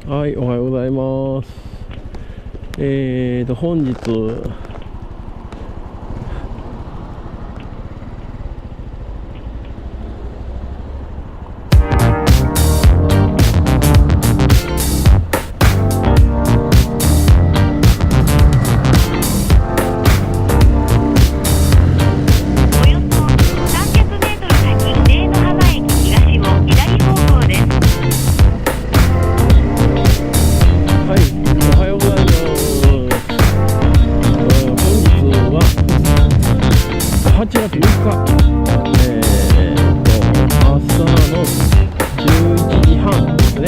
はい、おはようございます。本日8月3日、朝の11時半ですね。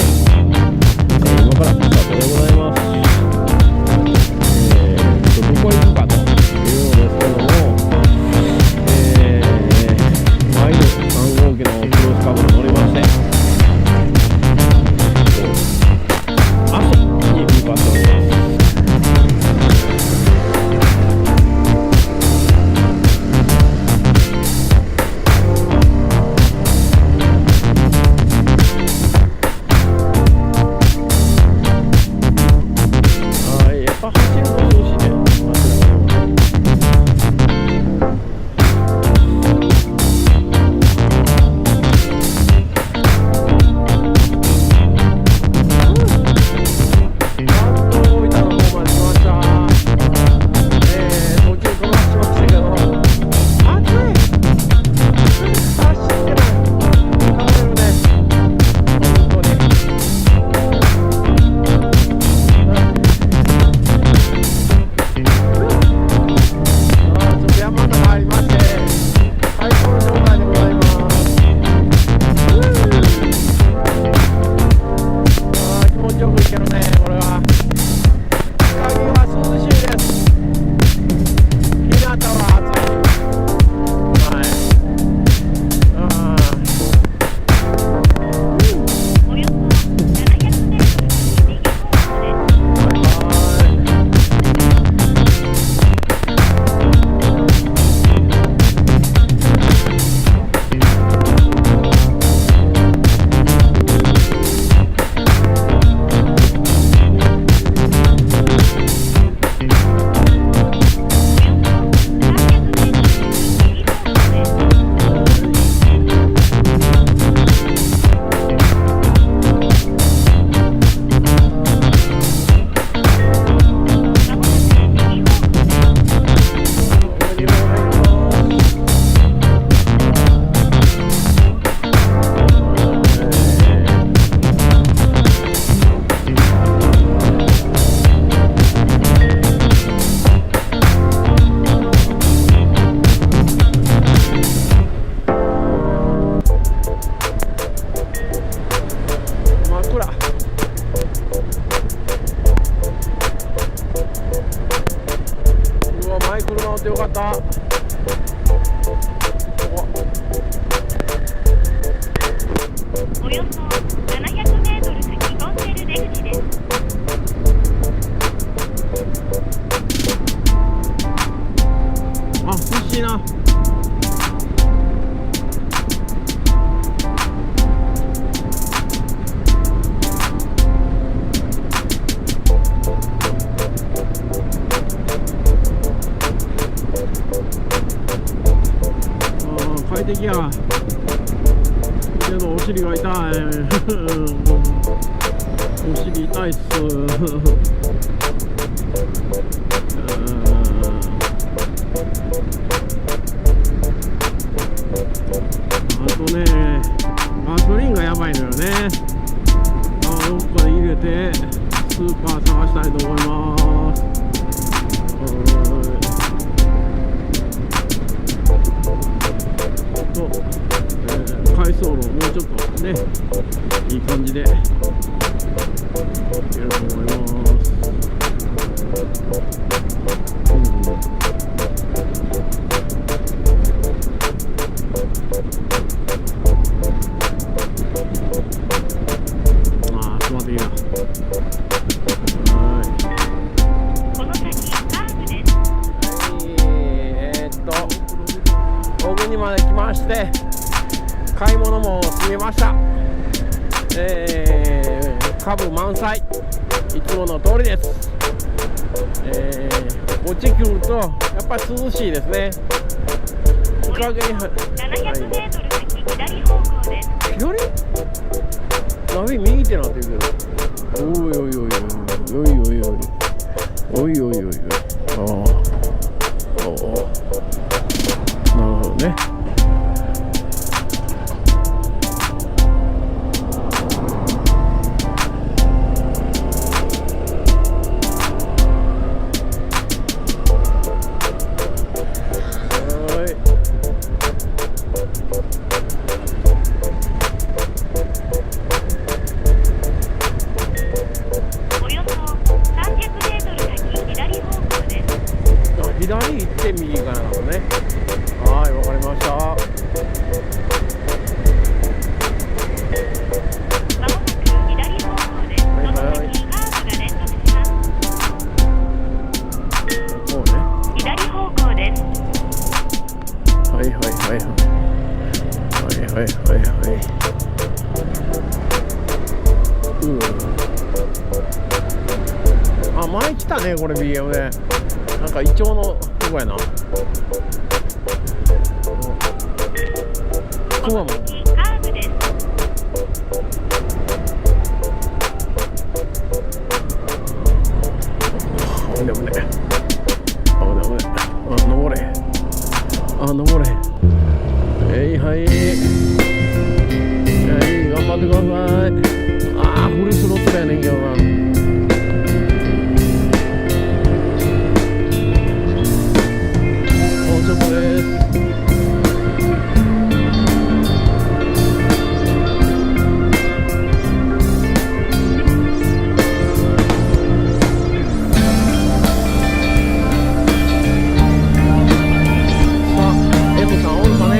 今からスタートでございます。どこ行くかというのですけども、毎度3号機のクロスカブに乗りまして、阿蘇に向かっております。よかった。およそ700メートル先トンネル出口です。あ、欲しいな。快適やけどお尻が痛いお尻痛いっすあとねガソリンがやばいのよね。どっかで入れてスーパー探したいと思います。回送路もうちょっとねいい感じでやると思います。ああ、止まっていいな。この先カーブです。奥にまで来まして。買い物も済みました。株満載、いつもの通りです。こっち来るとやっぱり涼しいですね。日陰に700メートル先左方向です。左？ナビ右ってなってるけど。おいおいおいおいおいおいおいおいおいおいおい。ああ。なるほどね。左行って右からなのね。はい、わかりました。まもなく左方向です。その先カーブが連続します。こうね。左方向です。はいはいはいはい。はいはいはいはい。あ、前来たね、これ BM で。なんかイチョウのとこやな。この先カーブです。危ない危ない。危ない危ない。あ、登れ。あ、登れ。はいはい。はい、頑張ってください。あー、フルスロットルやねんけどな。ちょっとです。さあ、Mさんおるかね。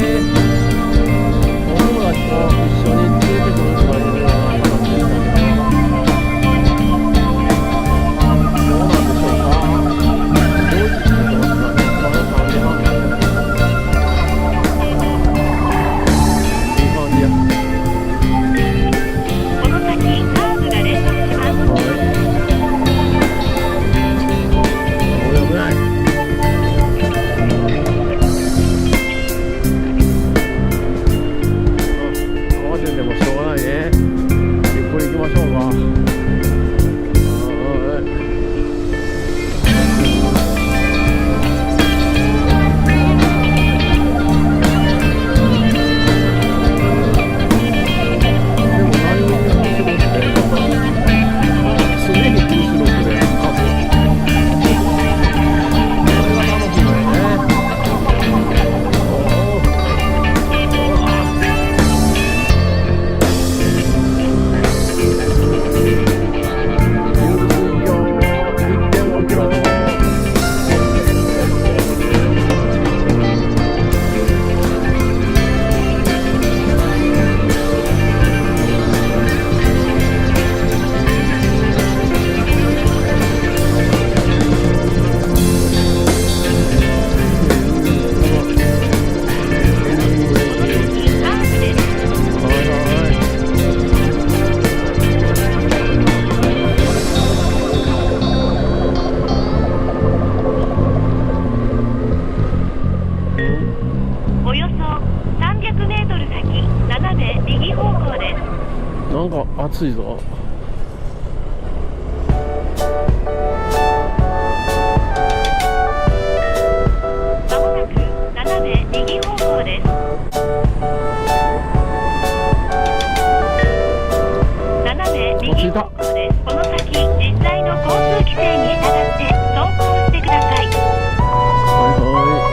お友達と一緒に連れてくる人がいるような形ですかね。どうなんでしょうか。どういうことですかね。まだ3時半。この先カーブが連続します。慌ててもしょうがないね。ゆっくり行きましょうか。およそ300メートル先斜め右方向です。なんか暑いぞ。まもなく斜め右方向です。斜め右方向です。この先実際の交通規制に従って走行してください。はいはい。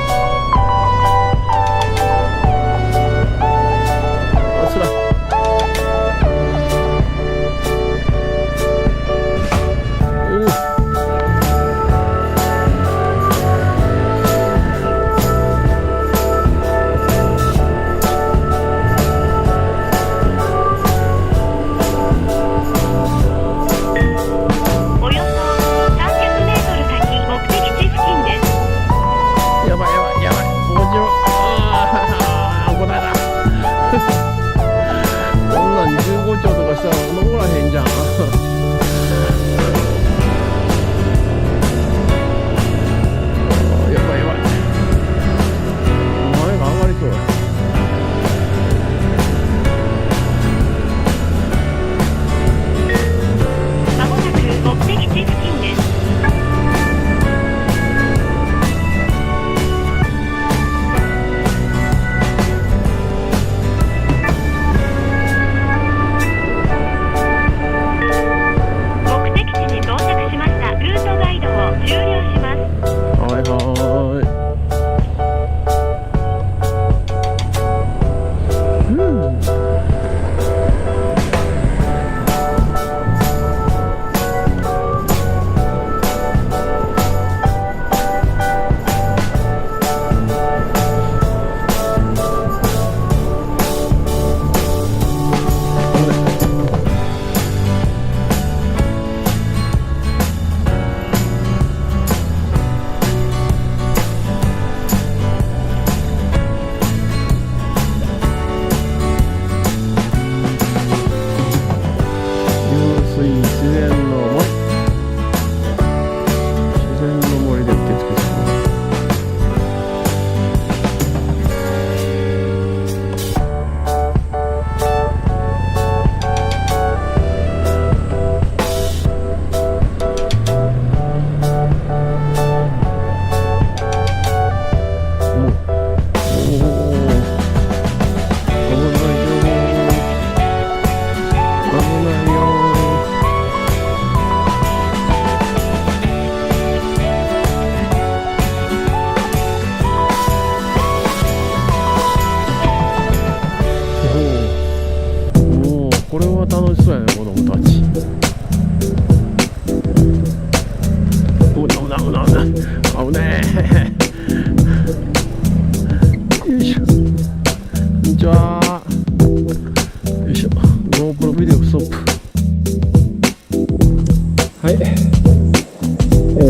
子供たち。危ねえ。よいしょ。こんにちは。よいしょ。GoPro ビデオストップ。はい。大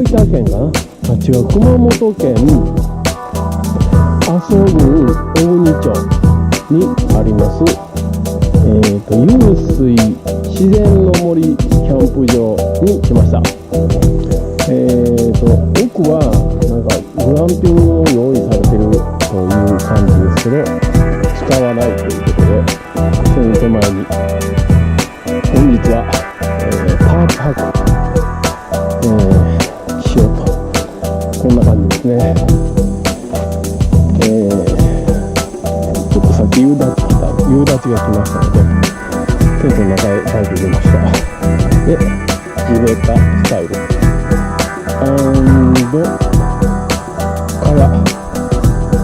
分県かな。違う、熊本県阿蘇郡小国町にあります、ゆうすい自然の森キャンプ場に来ました。奥はなんかグランピングを用意されてるという感じですけど、使わないということで、その手前に本日は、パーク泊しようと、こんな感じですね。ちょっとさっき夕立が来ましたので、テントの中へ入ってきました。で、地べたスタイル&蚊帳、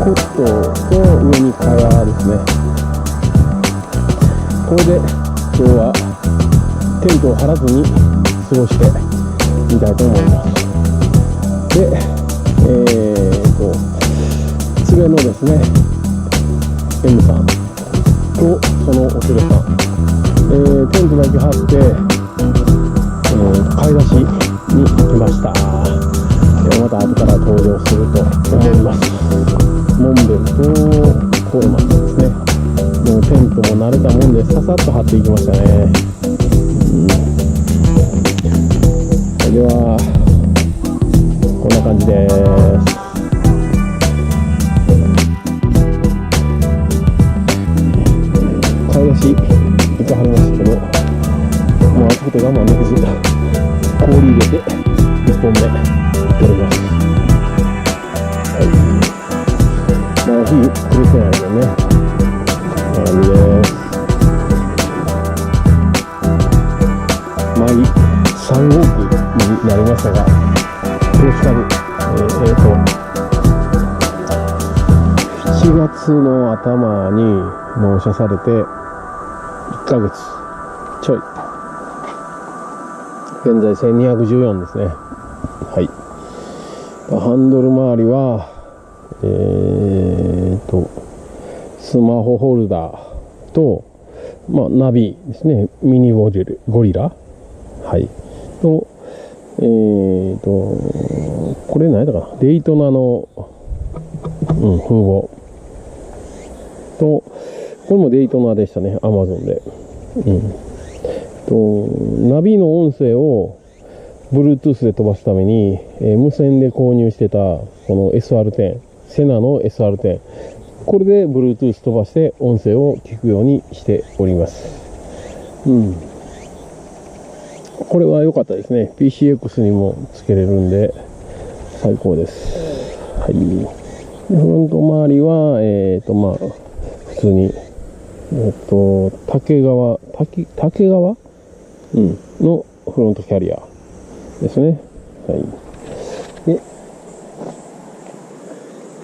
コットと上に蚊帳ですね。これで今日はテントを張らずに過ごしてみたいと思います。で、連れのですね M さんとそのお連れさん、テントだけ張って、買い出しに行きました。また後から登場すると思います。モンベルとコールマンですね。もうテントも慣れたもんでささっと張っていきましたね。ではこんな感じです。買い出し行かはりましたけど、もう暑くて我慢できず氷入れて1本目取ります。はい、まだ火くれてないけどね、こんな感じです。毎3号機になりましたが、クロスカブ、7月の頭に納車されて1ヶ月ちょい、現在1214ですね。はい。ハンドル周りはスマホホルダーと、ナビですね、ミニゴリラ、はい、とこれ何だかな、デイトナの、風貌と、これもデイトナでしたね、アマゾンで。ナビの音声を Bluetooth で飛ばすために、無線で購入してたこの SR10、セナの SR10、これで Bluetooth 飛ばして音声を聞くようにしております。これは良かったですね。PCX にもつけれるんで最高です。はい。フロント周りは普通に竹川のフロントキャリアですね。はい。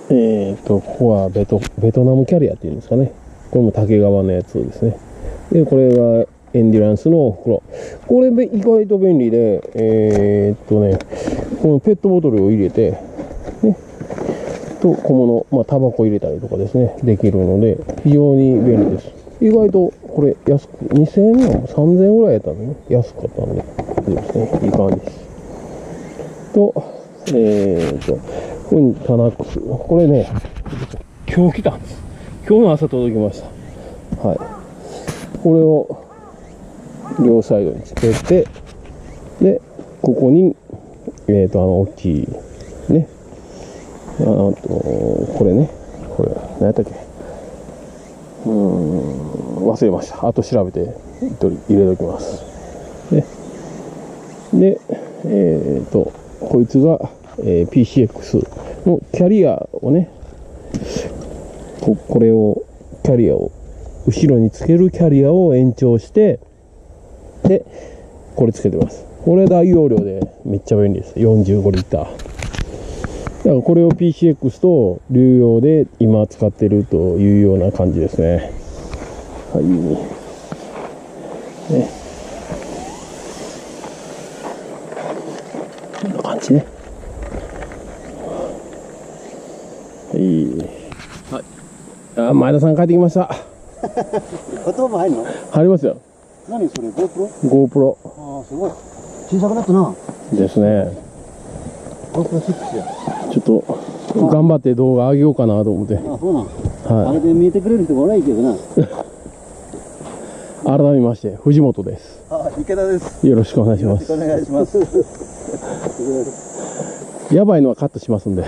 で、ここはベトナムキャリアっていうんですかね。これも竹川のやつですね。で、これがエンデュランスの袋。これ意外と便利で、このペットボトルを入れて、ね、と小物、タバコ入れたりとかですね、できるので、非常に便利です。意外とこれ安く、2000円も3000円ぐらいやったんでね、安かったんで、いいですね、いい感じです。と、ここにタナックス。これね、今日来たんです。今日の朝届きました。はい。これを両サイドにつけて、で、ここに、大きい、ね。これね、これ、何やったっけ？忘れました。あと調べて入れておきます。で、こいつが、PCX のキャリアをね、これを、キャリアを、後ろにつけるキャリアを延長して、で、これつけてます。これ大容量でめっちゃ便利です。45リッター。だからこれを PCX と流用で今使ってるというような感じですね。はい。ね、こんな感じね。はい。あ、前田さん帰ってきました。言葉も入るの？入りますよ。何それ GoPro？ ああ、すごい。小さくなったな。ですね。GoPro6 や。ちょっと頑張って動画上げようかなと思って。あ、そうなん。はい。あれで見えてくれる人がおらんけどな。改めまして藤本です。あ、池田です。よろしくお願いします。よろしくお願いします。やばいのはカットしますんで。あ、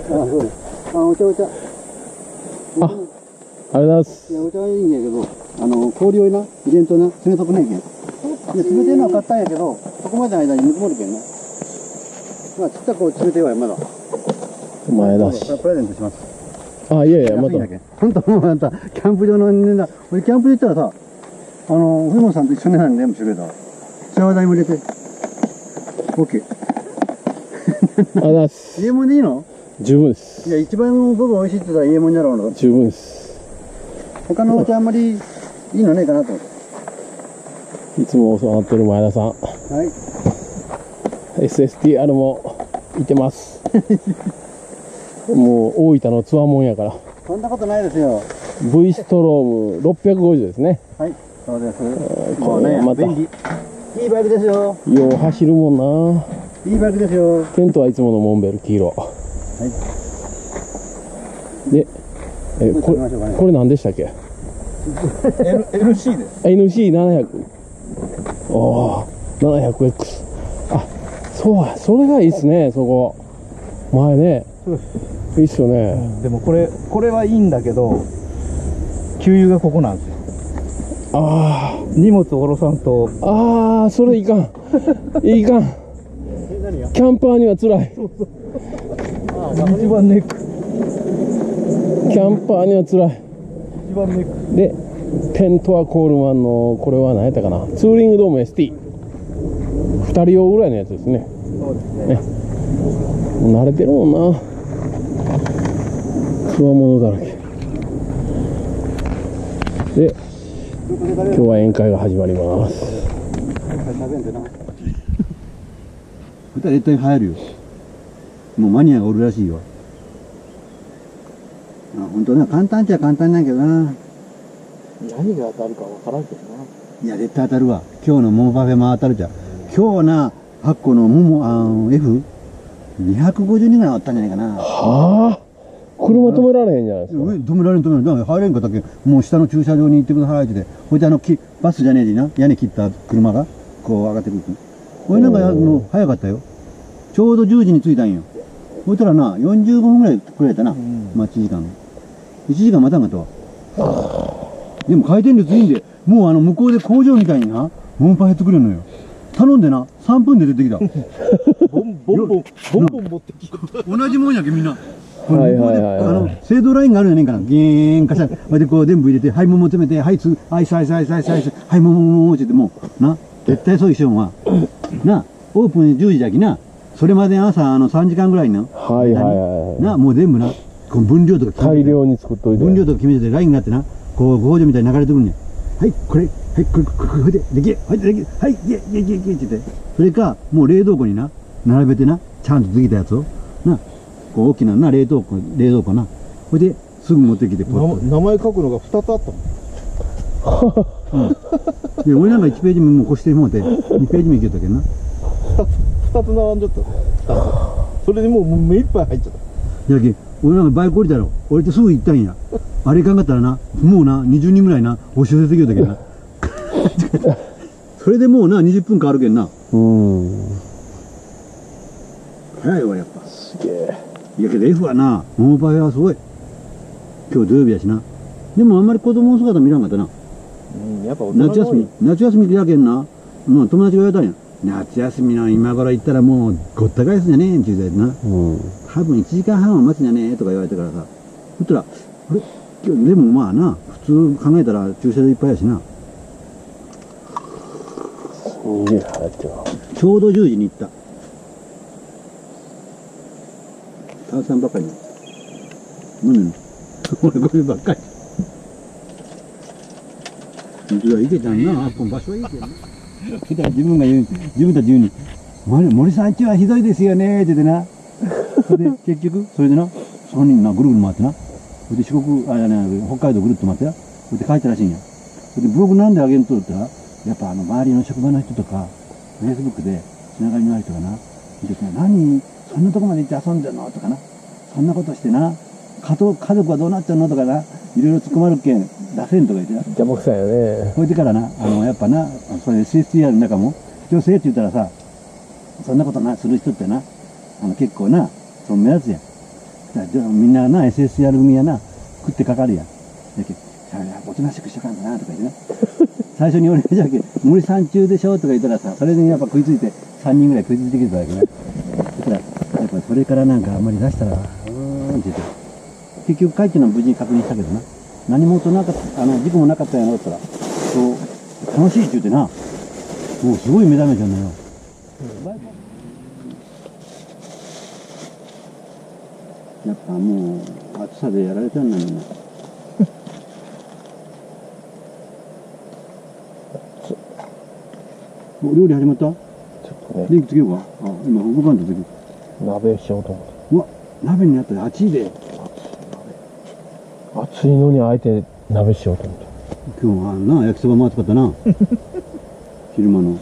そうです。あ、お茶お茶。あ、ありがとうございます。いや、お茶はいいんやけど、氷をな、入れんとな、冷たくないけん。で、冷てえのは買ったんやけど、そこまでの間にぬくもるけんな。まあ、ちっちゃく冷てえわよ、まだ。前だし。これプレゼントします。あ、いやいや、また。本当もうあんた、キャンプ場の人間だ。俺、キャンプで行ったらさ、藤本さんと一緒に全部してくれた。シャワー台も入れて。OK。あだす。家もんでいいの？十分です。いや、一番僕が美味しいって言ったら家もんじゃろうの。十分です。他のお茶あんまりいいのねえかなと思って。いつもお世話になってる前田さん。はい。SSTR もいてます。もう大分のつわもんやから。そんなことないですよ。V ストローム650ですね。はい、そうです。これまた便利。いいバイクですよ。よう走るもんな。いいバイクですよ。テントはいつものモンベル黄色。はい。で、これ何でしたっけ？ NC です。NC700。ああ、700X。あ、そうや、それがいいっすね、そこ。前ね。いいっすよね。でもこれはいいんだけど、給油がここなんですよ。ああ。荷物下ろさんと。ああ、それいかん。いかん。キャンパーには辛い。一番ネック。キャンパーには辛い。一番ネック。で、テントはコールマンの、これは何やったかな。ツーリングドーム ST。2人用ぐらいのやつですね。そうですね。もう慣れてるもんな。つわものだらけ。で、今日は宴会が始まります。絶対入るよ。もうマニアがおるらしいよ。本当ね、簡単っちゃ簡単なんやけどな。何が当たるかわからんけどな。いや、絶対当たるわ。今日の桃パフェも当たるじゃん。今日な、8個のF250 人ぐらいあったんじゃないかな。はあ、車止められへんじゃないですか。止められん。だから入れんかったっけ。もう下の駐車場に行ってくださいって言って。ほいでバスじゃねえでな、屋根切った車が、こう上がってくる。これなんかもう早かったよ。ちょうど10時に着いたんよ。ほいたらな、45分ぐらいくれたな、待ち時間。1時間待たんかったわ。でも回転率いいんで、もう向こうで工場みたいにな、モンパフェ作れるのよ。頼んでな、3分で出てきた。ボンボン持ってきた。同じもんやけ、みんな。はいはいはい。制動ラインがあるんやねんから、ゲーンカシャン。で、こう全部入れて、はい、桃詰めて、はい、はい、はい、はい、桃って言って、もう、な、絶対そういう人は、な、オープン10時だけな、それまで朝3時間ぐらいな。はいはいはい。な、もう全部な、この分量とか大量に作っといて。分量とか決めてて、ラインがあってな、こう、工場みたいに流れてくるんや。はい、これ、はい、これで、できる、はい、できる、はい、できるって言って。それか、もう冷蔵庫にな、並べてな、ちゃんとできたやつを、な、こう大きなな、冷蔵庫な。それで、すぐ持ってきて、ポッと。名前書くのが2つあったもん。で、俺なんか1ページ目もう越してもうて、2ページ目いけたけどな。2つ並んじゃった。2つ。それでもう目いっぱい入っちゃった。やけ、俺なんかバイク降りたろ。降りてすぐ行ったんや。あれ考えたらな、もうな、20人ぐらいな、押し寄せてきよったけどな。それでもうな、20分かあるけんな。早いわ、やっぱ。すげえ。いやけど F はな、モーバイはすごい。今日土曜日やしな。でもあんまり子供の姿見らんかったな。やっぱ夏休みでやけんな。もう友達が言われたんや。夏休みの今頃行ったらもうごった返すんじゃねえんちゅうてな。多分1時間半は待つんじゃねえとか言われたからさ。そしたら、あれ今日でもまあな、普通考えたら駐車場いっぱいやしな。ちょうど10時に行った。炭酸ばっかり飲むの。俺こればっかり。本当だ、いけちゃんな、あっこの場所はいいけどな。自分たち言うに、森さんちはひどいですよねって言ってな。それで、結局、それでな、3人な、ぐるぐる回ってな。それで四国、北海道ぐるっと回ってな。それで帰ったらしいんや。それで、ブログなんであげんとって言ったら、やっぱ周りの職場の人とか、フェイスブックで、つながりのある人がな、見てて、何、そんなとこまで行って遊んでんのとかな。そんなことしてな、家族はどうなっちゃうのとかな、いろいろ突っ込まれるけん、出せんとか言ってな。邪魔くさいよね。こうやってからな、やっぱな、それ SSTR の中も、女性って言ったらさ、そんなことな、する人ってな、結構な、目立つやん。だからみんなな、SSTR 組やな、食ってかかるやん。だけど、おとなしくしとかんかな、とか言ってな。最初に俺がじゃけ、森三中でしょとか言ったらさ、それにやっぱ食いついて、3人ぐらい食いついてきてたわけね。だから、やっぱそれからなんかあんまり出したら、って言って。結局帰ってのは無事に確認したけどな。何もとなかった、事故もなかったやろって言ったら、そう、楽しいって言ってな、もうすごい目覚めちゃうんだよ。やっぱもう、暑さでやられちゃうんだみんな。お料理始まった？ちょっとね。電気つけようか。今動かんとできる。鍋しようと思って。うわ、鍋になったら熱いで。暑いのにあえて鍋しようと思って。今日はな、焼きそばも熱かったな。昼間の。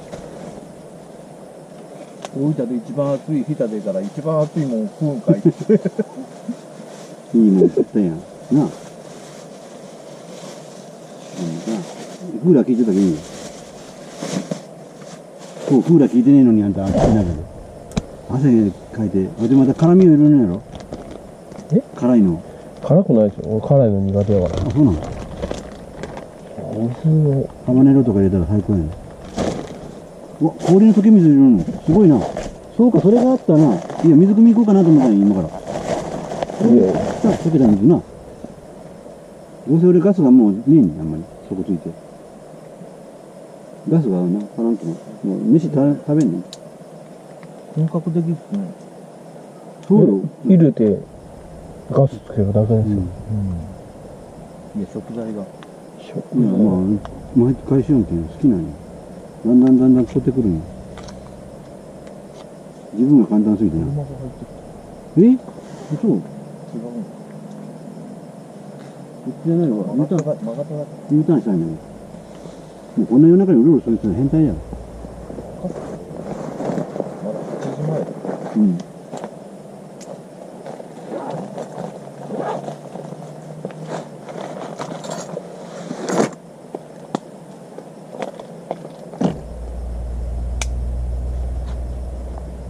大分で一番暑い日田でから一番暑いもん食うんかいって。いいもん食ったやん。なあ。クーラー効いてたけどいいよ。そう、クーラー効いてねえのにあんた暑い中で。汗かいて、でまた辛みを入れるんやろ？え？辛いの。辛くないですよ。俺辛いの苦手やから。あ、そうなの？お水を。ハバネロとか入れたら最高やね。うわ、氷の溶け水入れるのすごいな。そうか、それがあったな。いや、水汲み行こうかなと思ったんや、今から。いや、さあ、溶けた水な。どうせ俺ガスがもうねえんや、あんまり。そこついて。ガスがな、足らんとな。もう飯食べんの？本格的っすね。そうよ。入れてガスつけるだけですよ。いや、食材が。いや、まあ、毎回しよんけん好きなんや。だんだん凝ってくるんや。自分が簡単すぎてな。車が入ってきえ？そう？た。違うの。こっちじゃないわ。曲がっただけ。U ターンしたんやね。もうこんな夜中にうろうろする人は変態やろ。まだ8時前だ。うん。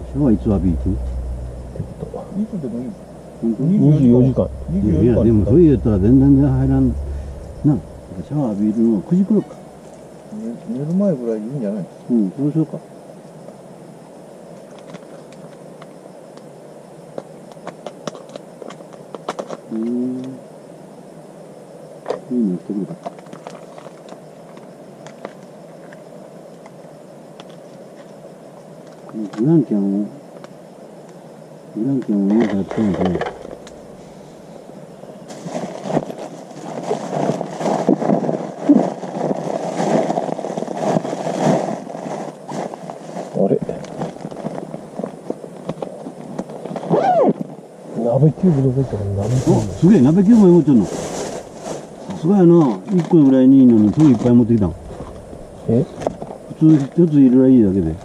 シャワーいつ浴びてる？いつでもいい。本当24時間。24時間。いや、でもそう言ったら全然入らん。な、シャワー浴びるのは9時頃か。寝る前ぐらいいいんじゃない？うん、そうしようか。いいのしてくるか。ブランキャンを家でやってんのかな。あれ鍋キューブどこ行ったかな。鍋キューブ。すげえ、鍋キューブも持ってんの。さすがやな。1個ぐらいにいいのに、すぐいっぱい持ってきたん。え？普通1つ入れればいいだけで。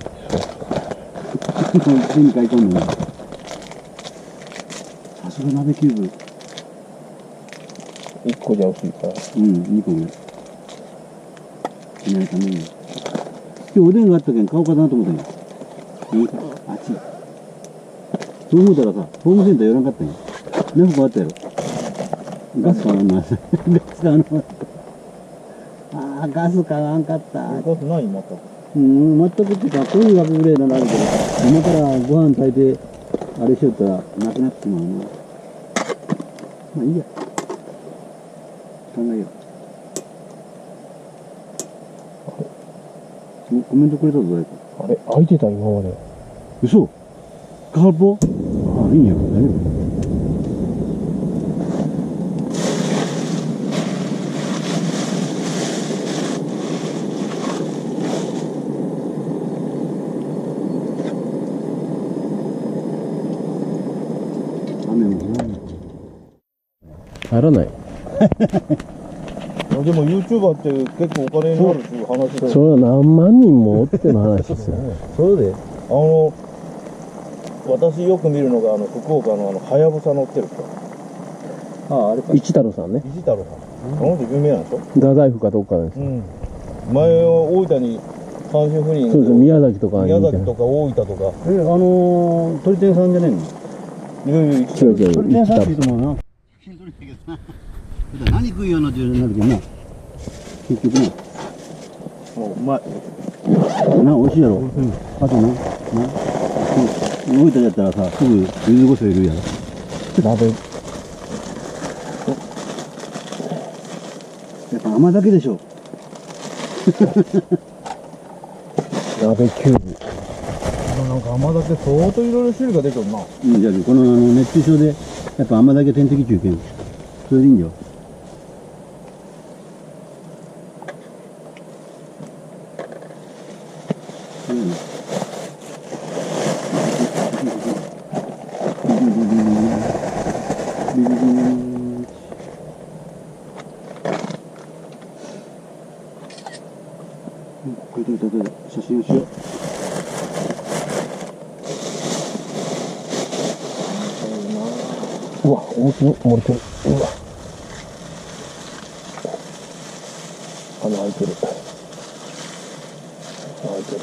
手に買い込んでね。さすが鍋キューブ。 1個じゃ薄いから。うん、2個ぐらい。しないために。今日おでんがあったけん買おうかなと思ったんや。なんか、熱い。そう思ったらさ、ホームセンター寄らんかったんや。何個あったやろ。ガス買わんのガス買わんのああ、ガス買わんかった。ガスない全く。全くってか、こういう枠ぐらいならあるけど、今からご飯炊いて、あれしよったら、なくなってしまうな。まあいいや。考えよう。コメントくれたぞ、誰か。あれ開いてた今まで。嘘？空っぽ？あ、いいんや。大丈夫。入らない。でも YouTuber って結構お金になるっていう話だよ。それは何万人もおっての話ですよ。そうで。私よく見るのが福岡のはやぶさ乗ってる人。あれか。一太郎さんね。石太郎さん。あの人有名なんでしょ。太宰府かどっかです。うん。前大分に単身赴任。そうですね、宮崎とかに。宮崎とか大分とか。鳥天さんじゃねえの。違う違う、鳥天さんって言うともうな。何食いようなってなるけどな。結局な。うまい。美味しいやろ。あとな。大分だったらさ、すぐ柚子胡椒いるやろ。鍋。やっぱ甘だけでしょ。鍋キューブ。なんか甘酒相当いろいろ種類が出てるな。じゃあこの熱中症でやっぱ甘だけ点滴中堅。それでいいんだよ。これ写真をしよう。うわ、大きい、盛りてる。うわ。穴開いてる。開いてる。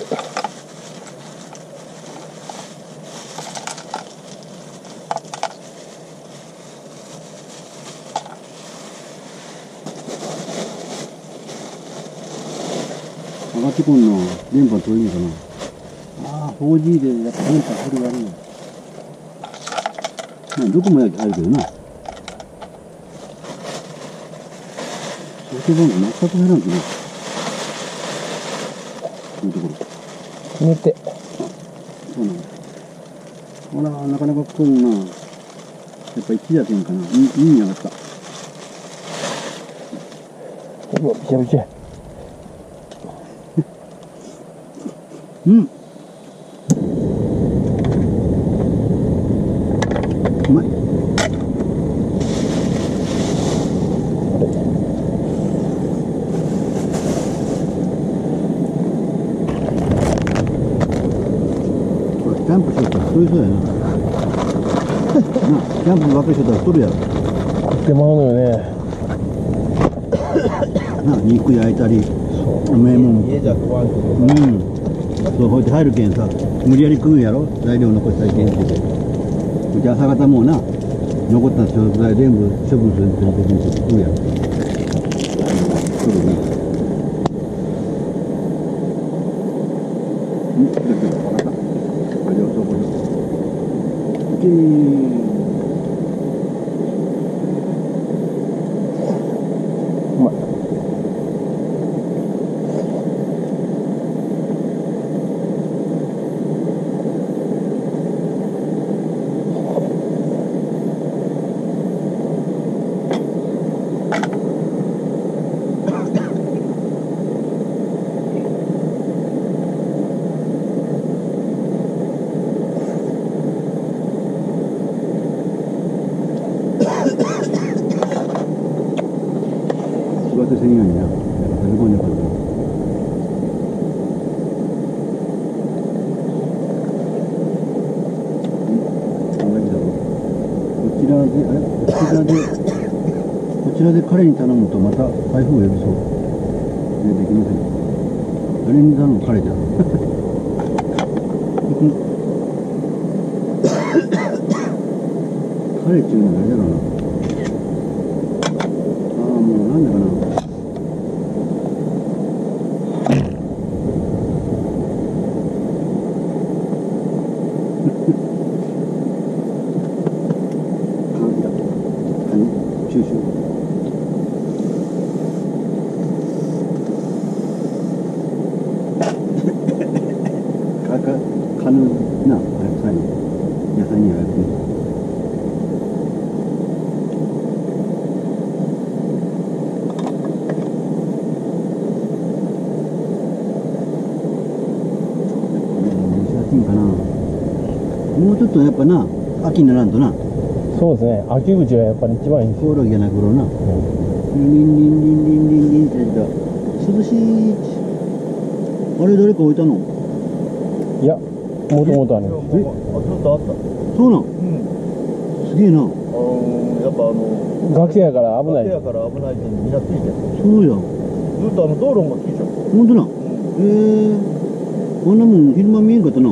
上がってこんの電波取れるのかな。ああ、4G でやっぱ電波取り悪いよ。どこも入るけどな。ソフトバンク全く入らんけど。こういうところ。決めて。そうなんだ。ほら、なかなか来んな。やっぱ1だけんかな。2に上がった。うわ、びちゃびちゃ。うん。うまい。これキャンプしよったら太りそうやな。な、キャンプばっかりしよったら太るやろ。食ってまうのよね。な、肉焼いたり、梅もん。家じゃ食わんけど。うん。そう、こうやって入るけんさ、無理やり食うんやろ、材料残したいけんって言って。うち朝方もうな、残った食材全部処分するって時に食うやろ。そうだね。だけど、分かった。これで音これ。うまい。仕事せんようにな、飛び込んでくるから。こちらで、こちらで彼に頼むとまた台風を呼びそう。できません。誰に頼む彼じゃん。彼っていうのは誰だろうな。ああ、もうなんだかな。九州。カヌな、あれ最後野菜にはやってね。難しいんかな。もうちょっとやっぱな、秋にならんとな、そうですね。秋口がやっぱり一番いいです。コオロギが鳴く頃な。リンリンリンリンリンリンリンって言ったら涼しい。あれ誰か置いたの？いや、もともとあります。ちょっとあった。そうなん。うん。すげえな。やっぱ崖やから危ない。崖やから危ないってみんなついてる。そうやん。ずっと道路もついちゃう。ほんとな。こんなもん昼間見えんかったな。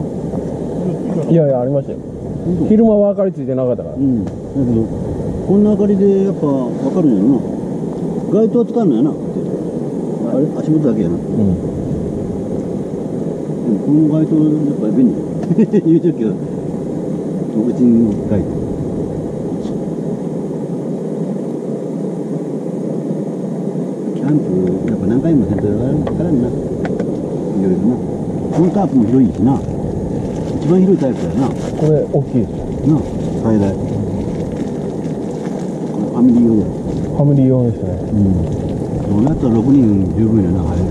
いやいや、ありましたよ。昼間は明かりついてなかったから。うん。だけど、こんな明かりでやっぱ分かるんやろな。街灯は使うのやな。あれ足元だけやな。うん。でもこの街灯やっぱり便利。言うときは、うちに街灯。キャンプ、やっぱ何回もせんと分からんな。いろいろな。このタープも広いしな。一番広いタイプだよな。これ、大きいです。なあ、最大。これファミリー用だよ。ファミリー用ですね。うん。そうなったら6人十分やな、入る。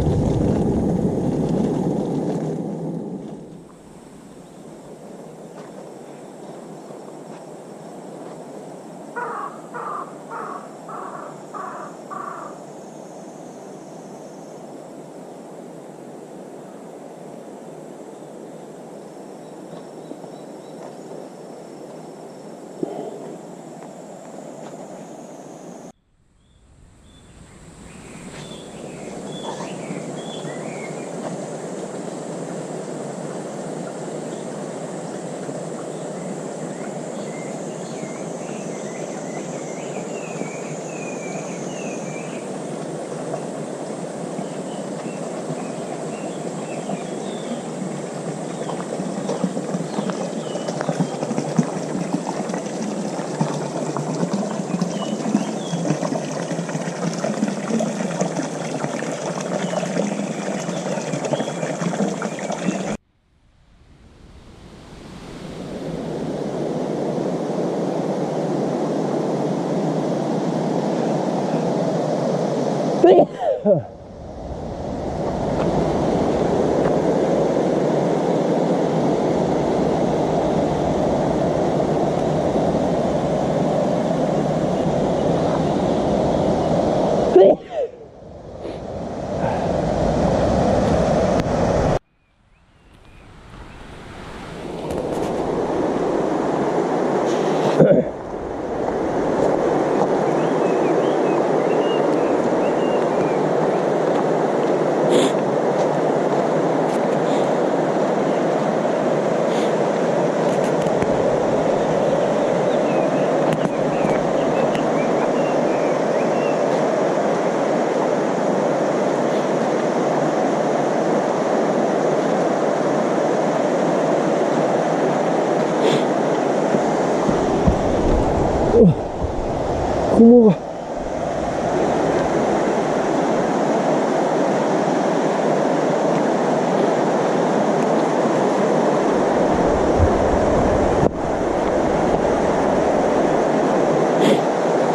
雲が。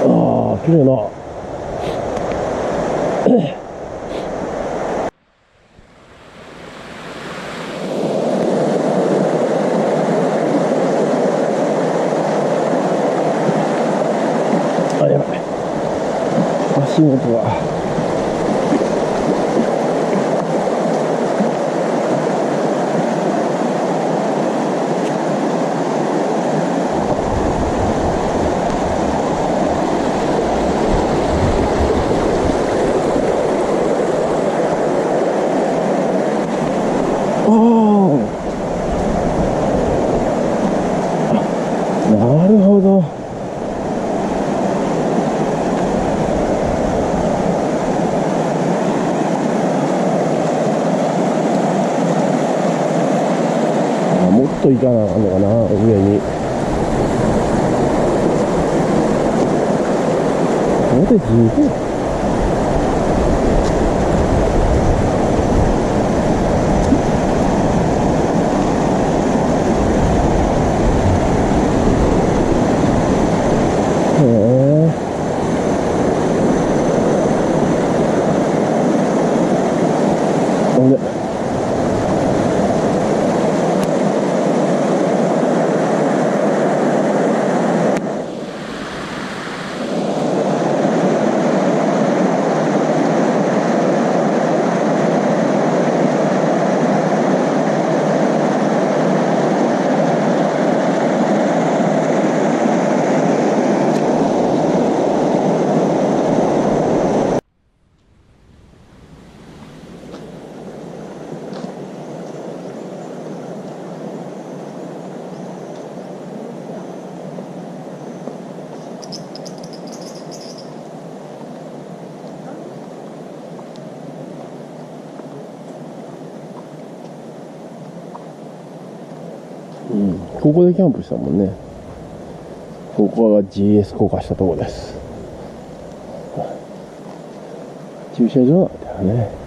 ああ、綺麗な。あ、やばい。足元が。なるほど。もっと行かなあかんのかな、上に。これで十分。ほんでここでキャンプしたもんね。ここが GS 高架したとこです。駐車場なんだよね。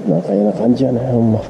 なんか嫌な感じやね、ほんま。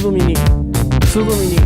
涼みに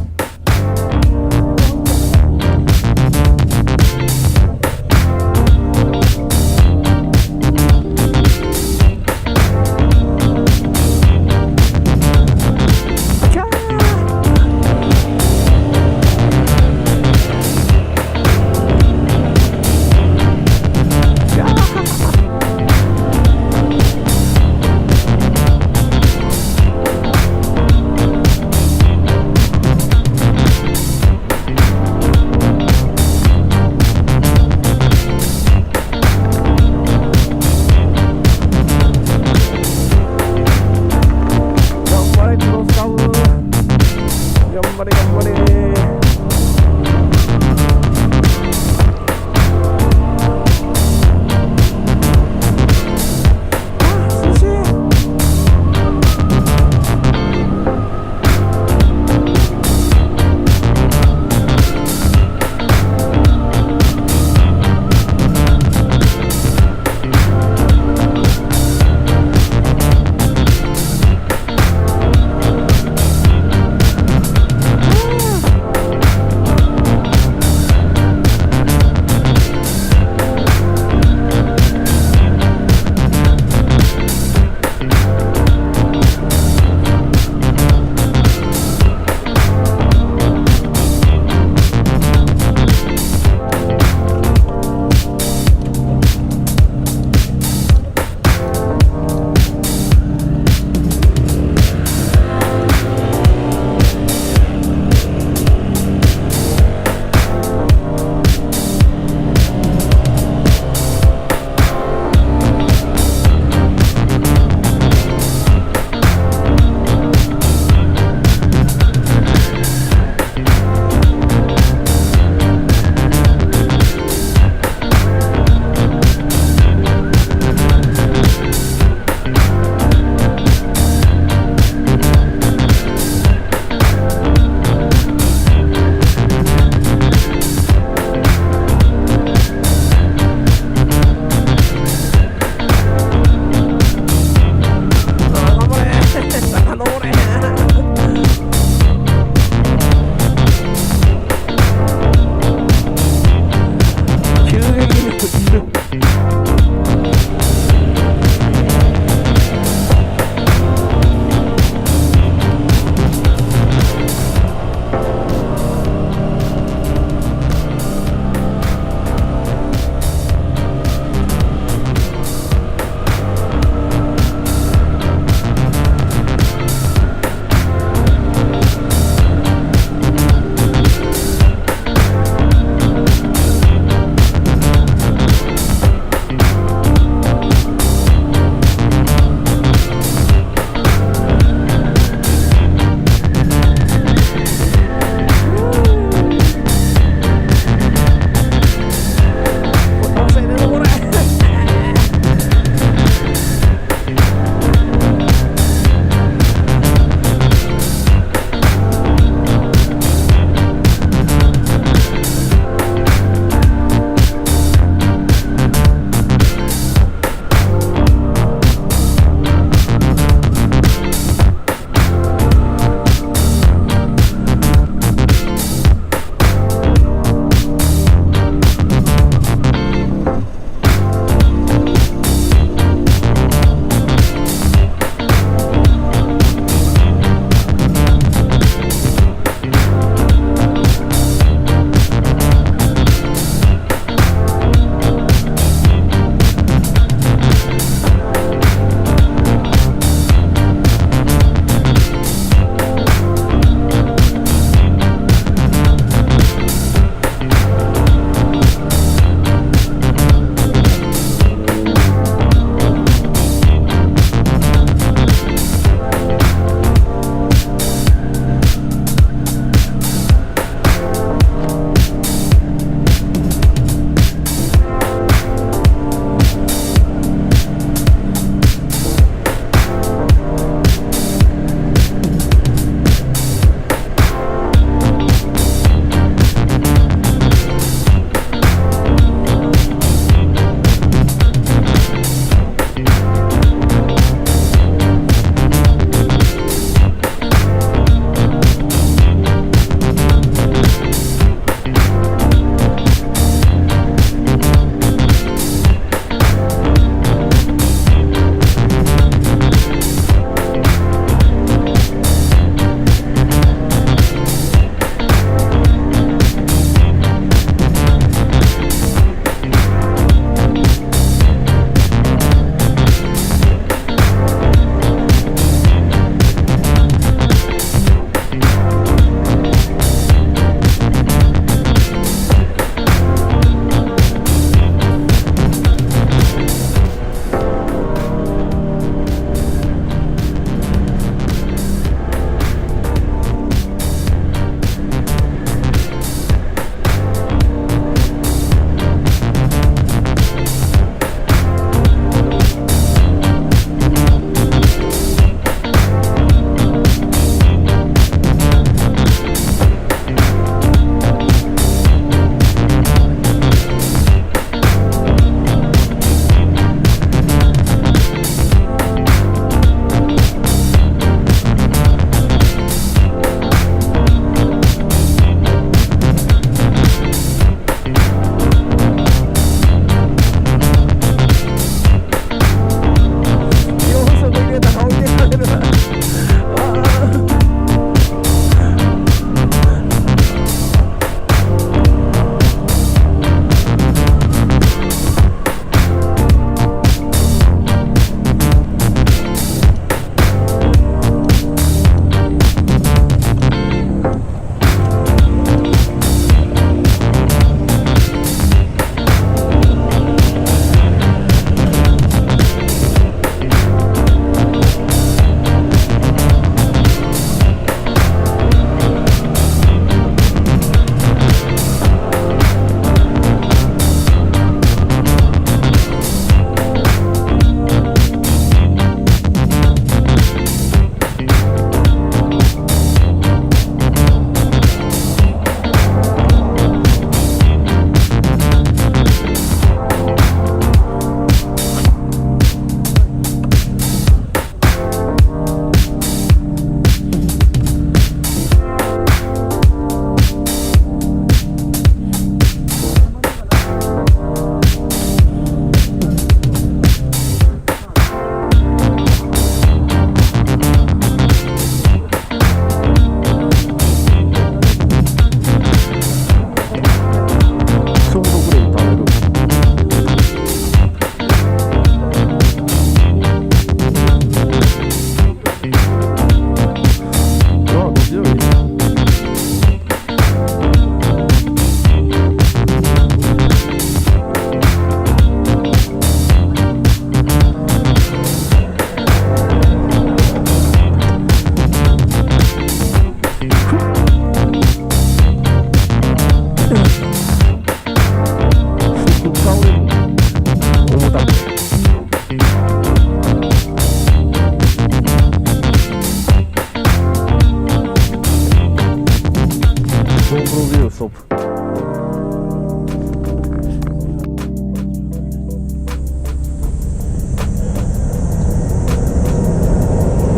トップ。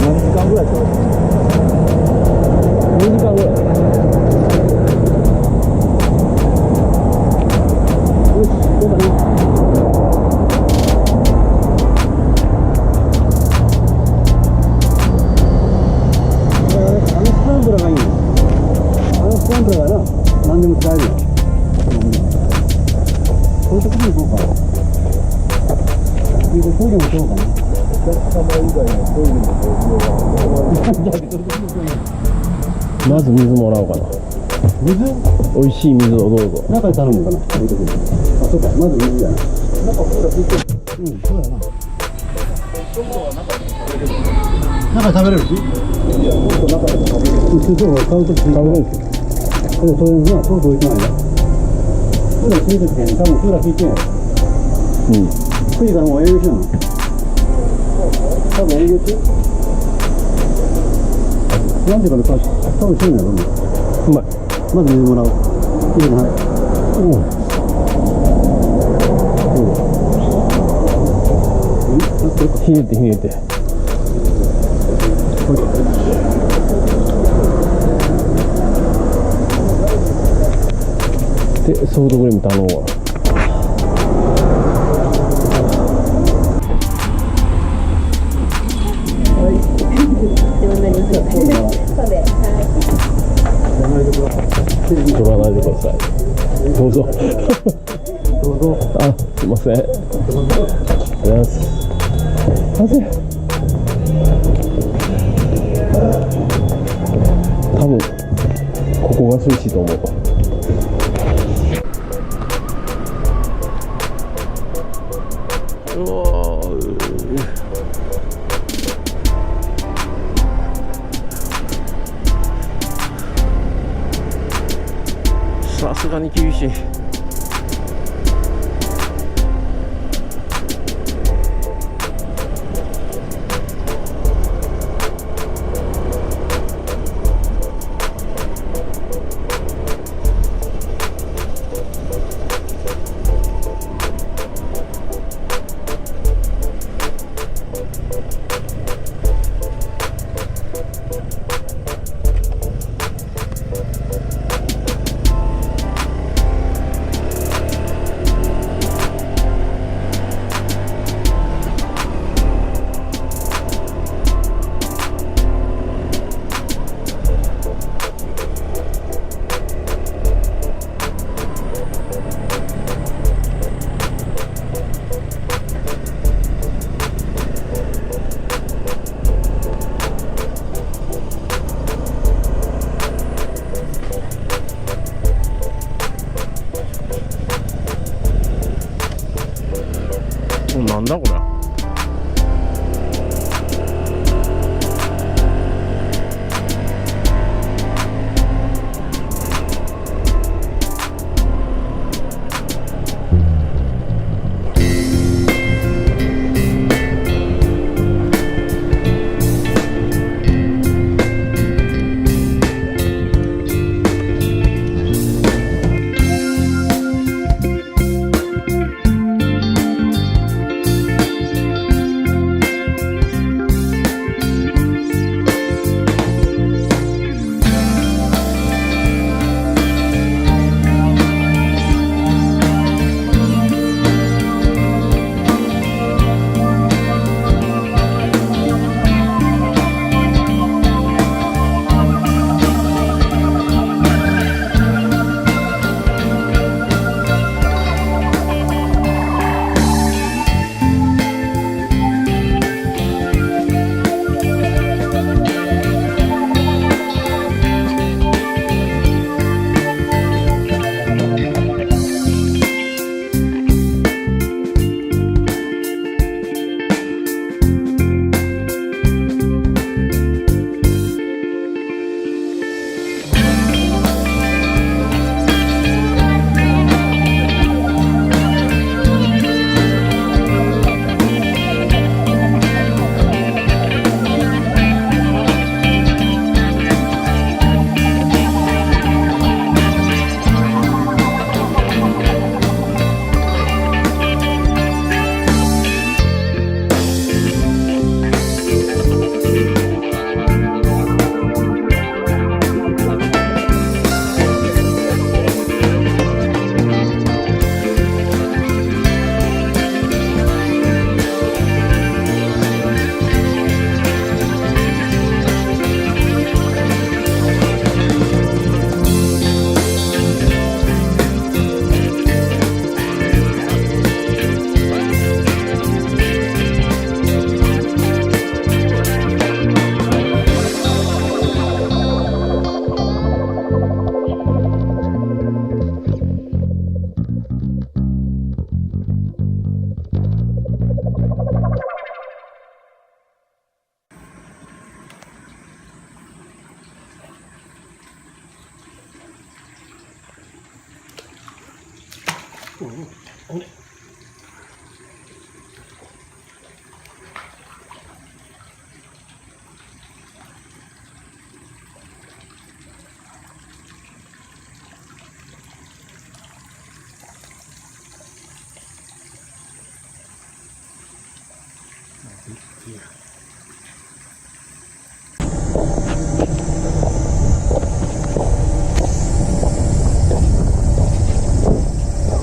何時間ぐらいか。2時間ぐらい。よし、どうかな。スタンプラがいいの。スタンプラがな、何でも使えるよ。そういうとこに行こうか。トイレもそうかな。お客様以外のトイレのご利用は。まず水もらおうかな。水？美味しい水をどうぞ。中で頼むかな。そういうとこに。あ、そうか。まず水だな。なんかほら、見て。そうだな。中で食べれるし？いや、もっと中で食べる。そう、買うとき食べれるし。でもそれにはそうと置いてないな。普段ついてて、多分クーラー効いてない。9時からもう営業してんの？多分営業中？なんていうかね、多分してるんだろうね。うまい。まず水もらおう。いいな。ひねってひねって。で、ソフトクリーム頼むわ。取らないでください。どうぞ。どうぞ。あ、すいません。ありがとうございます。すいません。多分ここが涼しいと思う。うわー、さすがに厳しい。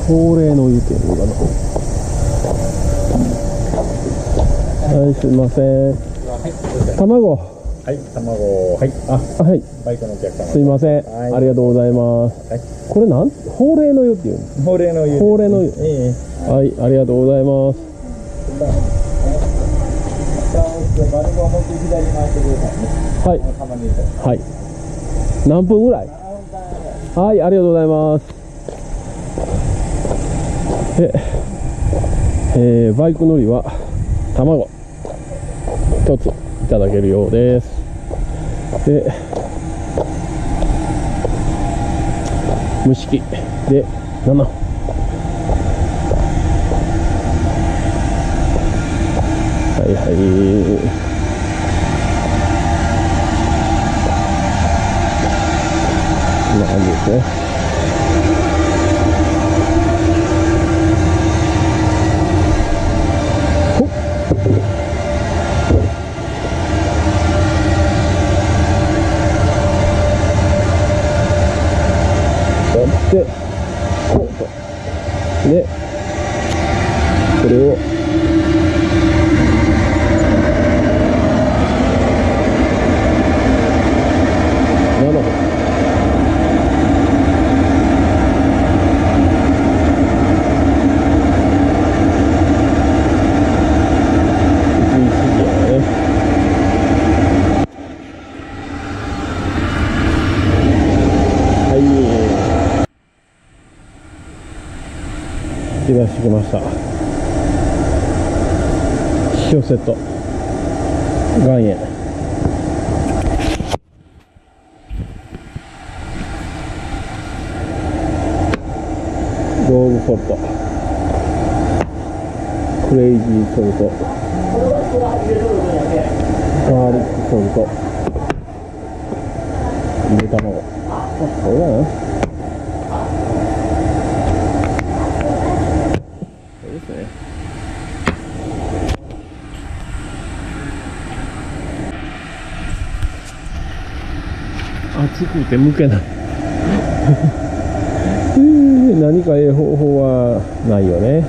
高齢の湯っていうのかな。はい、すいません。卵。はい、卵、はい、はい。バイクのお客様。すいません。はいありがとうございます。はい、これ法令の湯っていうの？法令の湯。法令の湯。はい、ありがとうございます。バルブを持って左回してくださいね。はい。はい。何分ぐらい？はい、ありがとうございます。バイク乗りは卵1ついただけるようです。で、蒸し器で7分。はいはい。こんな感じですね。で、こうと。で、これを7分。引き出してきました。塩セット岩塩、ローズソルト、クレイジーソルト、ガーリックソルト、ゆで卵、これだな。熱くて向けない何か方法はないよね。